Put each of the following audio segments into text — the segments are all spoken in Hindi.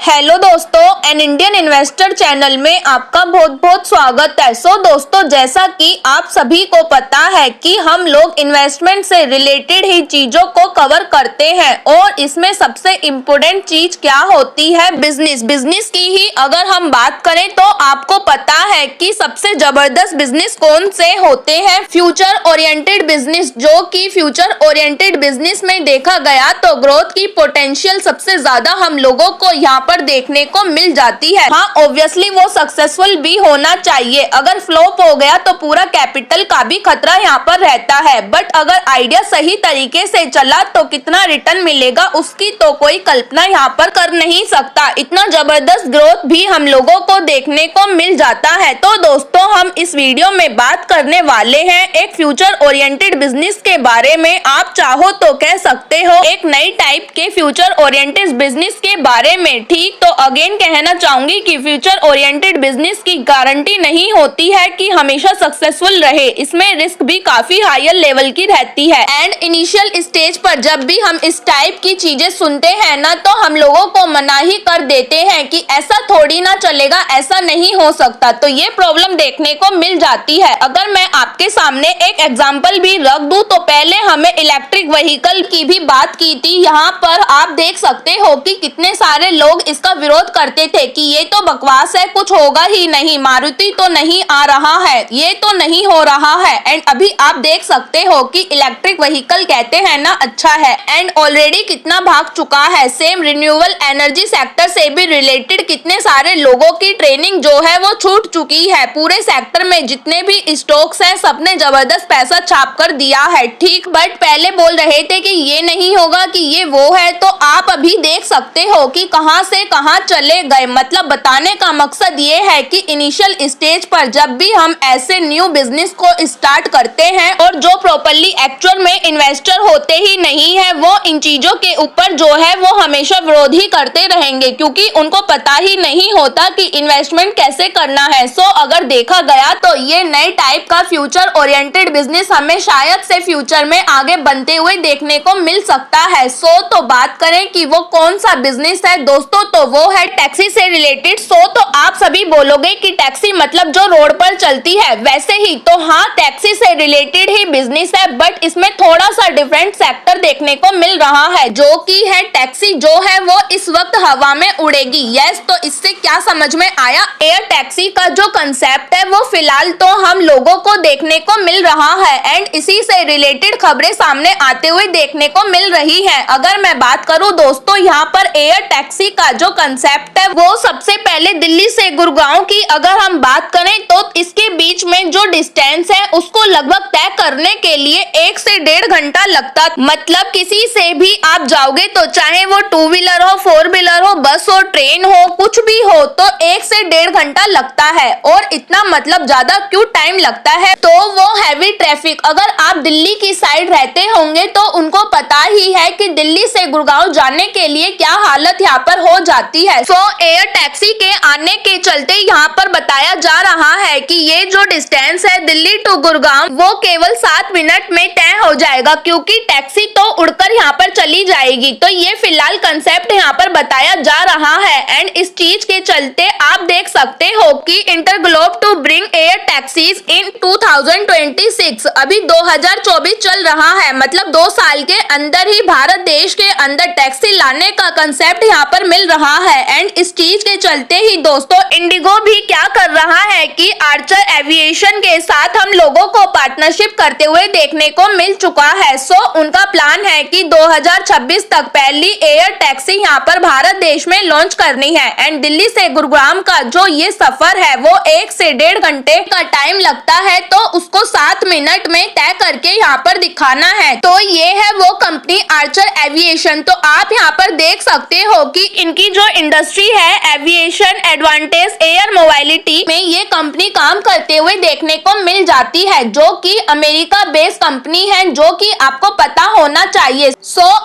हेलो दोस्तों, एन इंडियन इन्वेस्टर चैनल में आपका बहुत बहुत स्वागत है। दोस्तों, जैसा कि आप सभी को पता है कि हम लोग इन्वेस्टमेंट से रिलेटेड ही चीजों को कवर करते हैं और इसमें सबसे इम्पोर्टेंट चीज क्या होती है, बिजनेस की ही अगर हम बात करें तो आपको पता है कि सबसे जबरदस्त बिजनेस कौन से होते हैं, फ्यूचर ओरिएंटेड बिजनेस। जो कि फ्यूचर ओरिएंटेड बिजनेस में देखा गया तो ग्रोथ की पोटेंशियल सबसे ज्यादा हम लोगों को यहाँ पर देखने को मिल जाती है। हाँ, ऑब्वियसली वो सक्सेसफुल भी होना चाहिए। अगर फ्लॉप हो गया तो पूरा कैपिटल का भी खतरा यहाँ पर रहता है, बट अगर आइडिया सही तरीके से चला तो कितना रिटर्न मिलेगा उसकी तो कोई कल्पना यहाँ पर कर नहीं सकता। इतना जबरदस्त ग्रोथ भी हम लोगों को देखने को मिल जाता है। तो दोस्तों, हम इस वीडियो में बात करने वाले हैं एक फ्यूचर ओरिएंटेड बिजनेस के बारे में। आप चाहो तो कह सकते हो एक नई टाइप के फ्यूचर ओरिएंटेड बिजनेस के बारे में। ठीक, तो अगेन कहना चाहूंगी कि फ्यूचर ओरिएंटेड बिजनेस की गारंटी नहीं होती है कि हमेशा सक्सेसफुल रहे। इसमें रिस्क भी काफी हायर लेवल की रहती है। एंड इनिशियल स्टेज पर जब भी हम इस टाइप की चीजें सुनते हैं ना, तो हम लोगों को मना ही कर देते हैं कि ऐसा थोड़ी ना चलेगा, ऐसा नहीं हो सकता। तो ये प्रॉब्लम देखने को मिल जाती है। अगर मैं आपके सामने एक एग्जाम्पल भी रख दूं तो पहले हमें इलेक्ट्रिक व्हीकल की भी बात की थी। यहाँ पर आप देख सकते हो कि कितने सारे लोग इसका विरोध करते थे कि ये तो बकवास है, कुछ होगा ही नहीं, मारुति तो नहीं आ रहा है, ये तो नहीं हो रहा है। एंड अभी आप देख सकते हो कि इलेक्ट्रिक व्हीकल कहते हैं ना, अच्छा है, एंड ऑलरेडी कितना भाग चुका है। सेम रिन्यूएबल एनर्जी सेक्टर से भी रिलेटेड कितने सारे लोगों की ट्रेनिंग जो है वो छूट चुकी है। पूरे सेक्टर में जितने भी स्टॉक्स हैं सबने जबरदस्त पैसा छाप कर दिया है। ठीक, बट पहले बोल रहे थे कि ये नहीं होगा, कि ये वो है। तो आप अभी देख सकते हो कि कहां से कहां चले गए। मतलब बताने का मकसद ये है कि इनिशियल स्टेज पर जब भी हम ऐसे न्यू बिजनेस को स्टार्ट करते हैं और जो प्रॉपर्ली एक्चुअल में इन्वेस्टर होते ही नहीं है, वो इन चीजों के ऊपर जो है वो हमेशा विरोध ही करते रहेंगे, क्योंकि उनको पता ही नहीं होता कि इन्वेस्टमेंट कैसे करना है। अगर देखा गया तो ये नए टाइप का फ्यूचर ओरिएंटेड बिजनेस हमें शायद से फ्यूचर में आगे बनते हुए देखने को मिल सकता है। तो बात करें कि वो कौन सा बिजनेस है दोस्तों, तो वो है टैक्सी से रिलेटेड। तो आप सभी बोलोगे कि टैक्सी मतलब जो रोड पर चलती है, वैसे ही तो हाँ, टैक्सी से रिलेटेड ही बिजनेस है, बट इसमें थोड़ा सा डिफरेंट सेक्टर देखने को मिल रहा है, जो कि है टैक्सी जो है वो इस वक्त हवा में उड़ेगी। यस, तो इससे क्या समझ में आया, एयर टैक्सी का जो कंसेप्ट है वो फिलहाल तो हम लोगों को देखने को मिल रहा है एंड इसी से रिलेटेड खबरें सामने आते हुए देखने को मिल रही है। अगर मैं बात करूं दोस्तों, यहाँ पर एयर टैक्सी का जो कंसेप्ट है वो सबसे पहले दिल्ली से गुड़गांव की अगर हम बात करें तो इसके बीच में जो डिस्टेंस है उसको लगभग तय करने के लिए 1 से 1.5 घंटा लगता। मतलब किसी से भी आप जाओगे तो चाहे वो 2 व्हीलर हो, 4 व्हीलर हो, बस हो, ट्रेन हो, कुछ भी हो, तो 1 से 1.5 घंटा लगता है। और इतना मतलब ज्यादा क्यों टाइम लगता है, तो वो हैवी ट्रैफिक। अगर आप दिल्ली की साइड रहते होंगे तो उनको पता ही है कि दिल्ली से गुड़गांव जाने के लिए क्या हालत यहाँ पर हो जाती है। एयर टैक्सी के आने के चलते यहाँ पर बताया जा रहा है कि ये जो डिस्टेंस है दिल्ली टू गुड़गांव वो केवल 7 मिनट में तय हो जाएगा, क्योंकि टैक्सी तो उड़कर यहाँ पर चली जाएगी। तो ये फिलहाल कंसेप्ट यहाँ पर बताया जा रहा है एंड इस चीज के चलते आप देख सकते हो कि InterGlobe to bring air taxis in 2026, अभी 2024 चल रहा है, मतलब 2 साल के अंदर ही भारत देश के अंदर टैक्सी लाने का कंसेप्ट यहाँ पर मिल रहा है। एंड इस चीज के चलते ही दोस्तों इंडिगो भी क्या कर रहा है कि आर्चर एविएशन के साथ हम लोगों को पार्टनरशिप करते हुए देखने को मिल चुका है। उनका प्लान है कि 2026 तक पहली एयर टैक्सी यहाँ पर भारत देश में लॉन्च करनी है एंड दिल्ली से गुरुग्राम का जो ये सफर है वो 1 से 1.5 घंटे का टाइम लगता है, तो उसको 7 मिनट में तय करके यहाँ पर दिखाना है। तो ये है वो कंपनी आर्चर एविएशन। तो आप यहाँ पर देख सकते हो कि इनकी जो इंडस्ट्री है एविएशन एडवांटेज एयर मोबाइलिटी में ये कंपनी काम करते हुए देखने को मिल जाती है, जो कि अमेरिका बेस्ड कंपनी है, जो कि आपको पता होना चाहिए।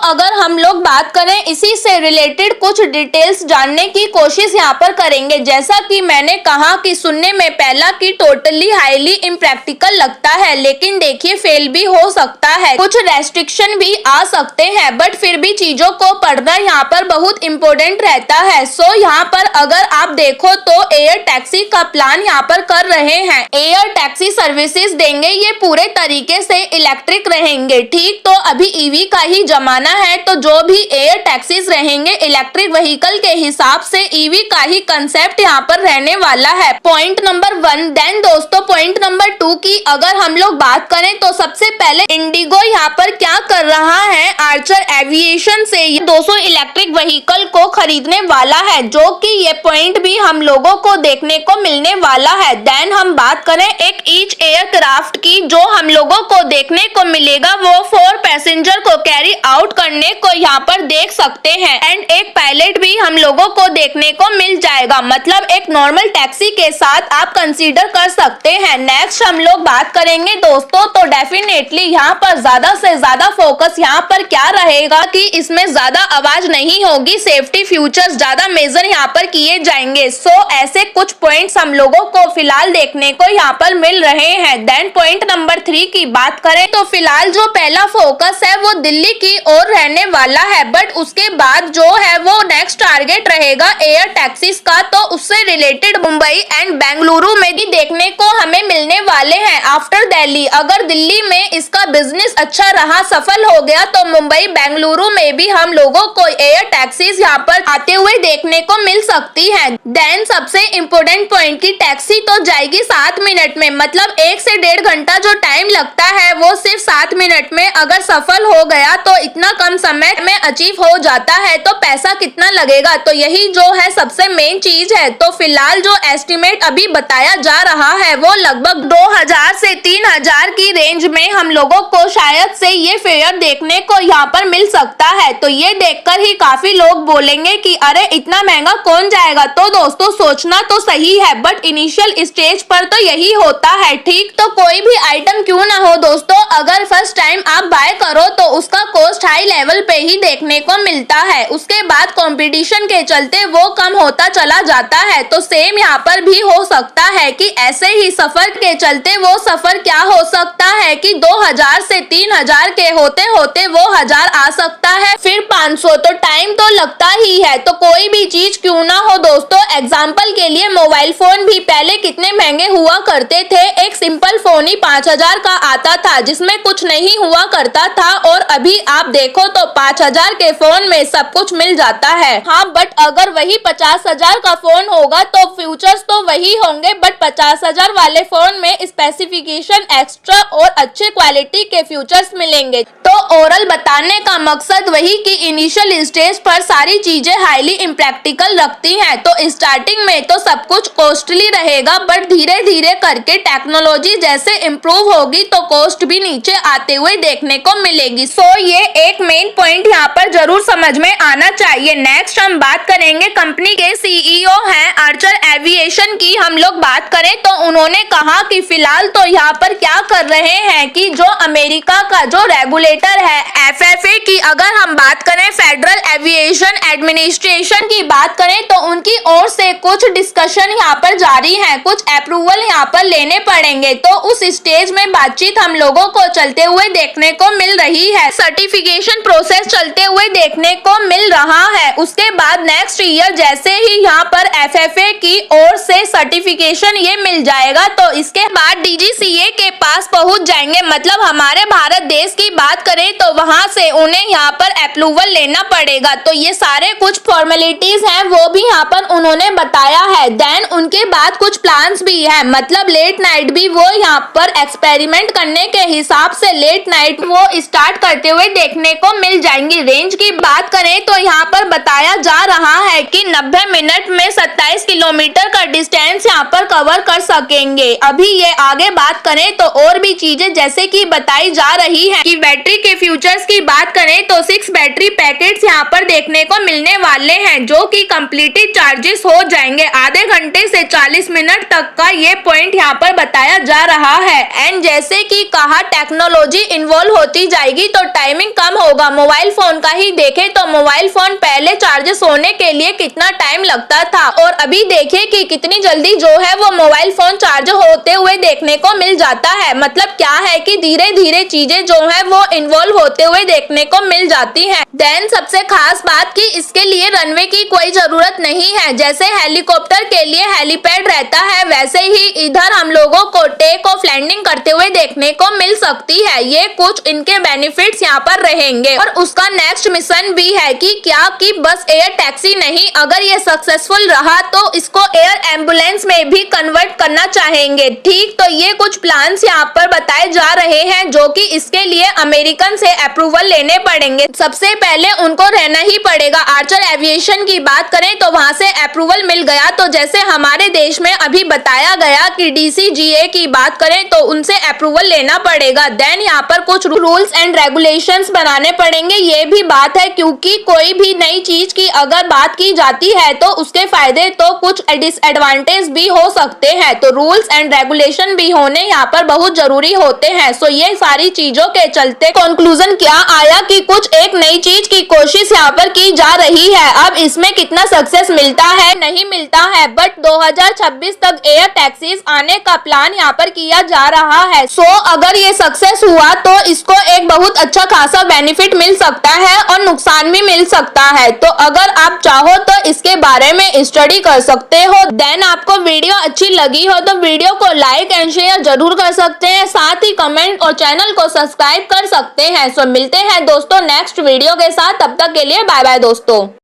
अगर हम लोग बात करें इसी से रिलेटेड कुछ डिटेल डिटेल्स जानने की कोशिश यहाँ पर करेंगे। जैसा कि मैंने कहा कि सुनने में पहला कि टोटली हाईली इम्प्रैक्टिकल लगता है, लेकिन देखिए फेल भी हो सकता है, कुछ रेस्ट्रिक्शन भी आ सकते हैं, बट फिर भी चीजों को पढ़ना यहाँ पर बहुत इम्पोर्टेंट रहता है। सो यहाँ पर अगर आप देखो तो एयर टैक्सी का प्लान यहाँ पर कर रहे हैं, एयर टैक्सी सर्विसेज देंगे, ये पूरे तरीके से इलेक्ट्रिक रहेंगे। ठीक, तो अभी ईवी का ही जमाना है, तो जो भी एयर टैक्सीज रहेंगे इलेक्ट्रिक व्हीकल के हिसाब से ईवी का ही कंसेप्ट यहाँ पर रहने वाला है। Point number 1। देन दोस्तों पॉइंट नंबर 2 की अगर हम लोग बात करें तो सबसे पहले इंडिगो यहाँ पर क्या कर रहा है, आर्चर एविएशन से 200 इलेक्ट्रिक व्हीकल को खरीदने वाला है, जो कि ये पॉइंट भी हम लोगों को देखने को मिलने वाला है। देन हम बात करें एक ईच एयरक्राफ्ट की, जो हम लोगों को देखने को मिलेगा वो 4 पैसेंजर को कैरी आउट करने को यहाँ पर देख सकते हैं, एंड एक पायलट भी हम लोगों को देखने को मिल जाएगा। मतलब एक नॉर्मल टैक्सी के साथ आप कंसीडर कर सकते हैं। नेक्स्ट हम लोग बात करेंगे दोस्तों, तो डेफिनेटली यहाँ पर ज्यादा से ज्यादा फोकस यहाँ पर क्या रहेगा कि इसमें ज्यादा आवाज नहीं होगी, सेफ्टी फीचर्स ज्यादा मेजर यहाँ पर किए जाएंगे। सो ऐसे कुछ पॉइंट्स हम लोगों को फिलहाल देखने को यहाँ पर मिल रहे हैं। देन पॉइंट नंबर 3 की बात करें तो फिलहाल जो पहला फोकस है वो दिल्ली की ओर रहने वाला है, बट उसके बाद जो है वो नेक्स्ट टारगेट रहेगा एयर टैक्सीज का, तो उससे रिलेटेड मुंबई एंड बेंगलुरु में भी देखने को हमें मिलने वाले हैं आफ्टर दिल्ली। अगर दिल्ली में इसका बिजनेस अच्छा रहा, सफल हो गया, तो मुंबई बेंगलुरु में भी हम लोगों को एयर टैक्सीज यहाँ पर आते हुए देखने को मिल सकती है। देन सबसे इम्पोर्टेंट पॉइंट की टैक्सी तो जाएगी 7 मिनट में, मतलब 1 से 1.5 घंटा जो टाइम लगता है वो सिर्फ 7 मिनट में अगर सफल हो गया तो इतना कम समय में अचीव हो जाता है, तो पैसा कितना लगेगा, तो यही जो है सबसे मेन चीज है। तो फिलहाल जो एस्टिमेट अभी बताया जा रहा है वो लगभग 2000 से 3000 की रेंज में हम लोगों को शायद से ये फेयर देखने को यहाँ पर मिल सकता है। तो ये देखकर ही काफी लोग बोलेंगे कि अरे इतना महंगा कौन जाएगा। तो दोस्तों सोचना तो सही है, बट इनिशियल स्टेज पर तो यही होता है। ठीक, तो कोई भी आइटम क्यों ना हो दोस्तों, अगर फर्स्ट टाइम आप बाय करो तो उसका कॉस्ट हाई लेवल पे ही देखने को मिलता है, उसके बाद कंपटीशन के चलते वो कम होता चला जाता है। तो सेम यहाँ पर भी हो सकता है कि ऐसे ही सफर के चलते वो सफर क्या हो सकता है कि 2000 से 3000 के होते होते वो 1000 आ सकता है, फिर 500, तो टाइम तो लगता ही है। तो कोई भी चीज क्यों ना हो दोस्तों, एग्जाम्पल के लिए मोबाइल फोन भी पहले कितने महंगे हुआ करते थे, एक सिंपल फोन ही 5000 का आता था जिसमें कुछ नहीं हुआ करता था, और अभी आप देखो तो 5000 के फोन में सब कुछ मिल जाता है। हाँ, बट अगर वही 50,000 का फोन होगा तो फ्यूचर्स तो वही होंगे, बट 50,000 वाले फोन में स्पेसिफिकेशन एक्स्ट्रा और अच्छे क्वालिटी के फीचर्स मिलेंगे। तो ओरल बताने का मकसद वही कि इनिशियल स्टेज पर सारी चीजें हाईली इम्प्रैक्टिकल रखती हैं, तो स्टार्टिंग में तो सब कुछ कॉस्टली रहेगा, बट धीरे धीरे करके टेक्नोलॉजी जैसे इम्प्रूव होगी तो कॉस्ट भी नीचे आते हुए देखने को मिलेगी। सो ये एक मेन पॉइंट यहाँ पर जरूर समझ में आना चाहिए। नेक्स्ट हम बात करेंगे कंपनी के सीईओ हैं आर्चर एविएशन की। हम लोग बात करें तो उन्होंने कहा कि फिलहाल तो यहाँ पर क्या कर रहे हैं कि जो अमेरिका का जो रेगुलेटर है FAA की, अगर हम बात करें फेडरल एविएशन एडमिनिस्ट्रेशन की बात करें तो उनकी ओर से कुछ डिस्कशन यहाँ पर जारी है, कुछ अप्रूवल यहाँ पर लेने पड़ेंगे, तो उस स्टेज में बातचीत हम लोगों को चलते हुए देखने को मिल रही है, सर्टिफिकेशन प्रोसेस चलते हुए देखने को मिल रहा है। उसके बाद नेक्स्ट ईयर जैसे ही यहाँ पर FAA की ओर से सर्टिफिकेशन ये मिल जाएगा तो इसके बाद DGCA के पास पहुंच जाएंगे। मतलब हमारे भारत देश की बात करें तो वहां से उन्हें यहाँ पर अप्रूवल लेना पड़ेगा, तो ये सारे कुछ फॉर्मेलिटीज हैं वो भी यहाँ पर उन्होंने बताया है। देन उनके बाद कुछ प्लान्स भी है, मतलब लेट नाइट भी वो यहाँ पर एक्सपेरिमेंट करने के हिसाब से लेट नाइट वो स्टार्ट करते हुए देखने को मिल जाएंगी। रेंज की बात करें तो यहाँ पर बताया जा रहा है कि 90 मिनट में 27 किलोमीटर का डिस्टेंस यहाँ पर कवर कर सकेंगे। अभी ये आगे बात करें तो और भी चीजें जैसे कि बताई जा रही है कि बैटरी के फ्यूचर्स की बात करें तो 6 बैटरी पैकेट्स यहाँ पर देखने को मिलने वाले हैं जो कि कंप्लीटली चार्जेस हो जाएंगे। आधे घंटे से 40 मिनट तक का ये पॉइंट यहाँ पर बताया जा रहा है। एंड जैसे कि कहा टेक्नोलॉजी इन्वॉल्व होती जाएगी तो टाइमिंग कम होगा। मोबाइल फोन का ही देखें तो मोबाइल फोन पहले चार्जेस होने के लिए कितना टाइम लगता था और अभी देखिए कि कितनी जल्दी जो है वो मोबाइल फोन चार्ज होते हुए देखने को मिल जाता है। मतलब क्या है कि धीरे धीरे चीजें जो है वो इन्वॉल्व होते हुए देखने को मिल जाती हैं। देन सबसे खास बात कि इसके लिए रनवे की कोई जरूरत नहीं है। जैसे हेलीकॉप्टर के लिए हेलीपैड रहता है वैसे ही इधर हम लोगों को टेक ऑफ लैंडिंग करते हुए देखने को मिल सकती है। ये कुछ इनके बेनिफिट्स यहाँ पर रहेंगे। और उसका नेक्स्ट मिशन भी है कि क्या कि बस एयर टैक्सी नहीं, अगर ये सक्सेसफुल रहा तो इसको एयर एम्बुलेंस में भी कन्वर्ट करना चाहेंगे। ठीक, तो ये कुछ प्लान्स यहाँ पर बताए जा रहे हैं जो कि इसके लिए अमेरिकन से अप्रूवल लेने पड़ेंगे। सबसे पहले उनको रहना ही पड़ेगा। आर्चर एविएशन की बात करें तो वहां से अप्रूवल मिल गया। तो जैसे हमारे देश में अभी बताया गया कि DCGA की बात करें तो उनसे अप्रूवल लेना पड़ेगा। देन यहाँ पर कुछ रूल्स एंड रेगुलेशंस बनाने पड़ेंगे। ये भी बात है क्योंकि कोई भी नई चीज की अगर बात की जाती है तो उसके फायदे तो कुछ डिसएडवांटेज भी हो सकते हैं। तो रूल्स एंड रेगुलेशन भी होने यहाँ पर बहुत जरूरी होते हैं। सो ये सारी चीजों के चलते कंक्लूजन क्या आया कि कुछ एक नई चीज की कोशिश यहाँ पर की जा रही है। अब इसमें कितना सक्सेस मिलता है नहीं मिलता है, बट 2026 तक एयर टैक्सीज आने का प्लान यहाँ पर किया जा रहा है। सो अगर ये सक्सेस हुआ तो इसको एक बहुत अच्छा खासा बेनिफिट मिल सकता है और नुकसान भी मिल सकता है। तो अगर आप चाहो तो इसके बारे में स्टडी कर सकते हो। देन आपको वीडियो अच्छी लगी हो तो वीडियो को लाइक एंड शेयर जरूर कर सकते हैं, साथ ही कमेंट और चैनल को सब्सक्राइब कर सकते हैं। सो मिलते हैं दोस्तों नेक्स्ट वीडियो के साथ, तब तक के लिए बाय बाय दोस्तों।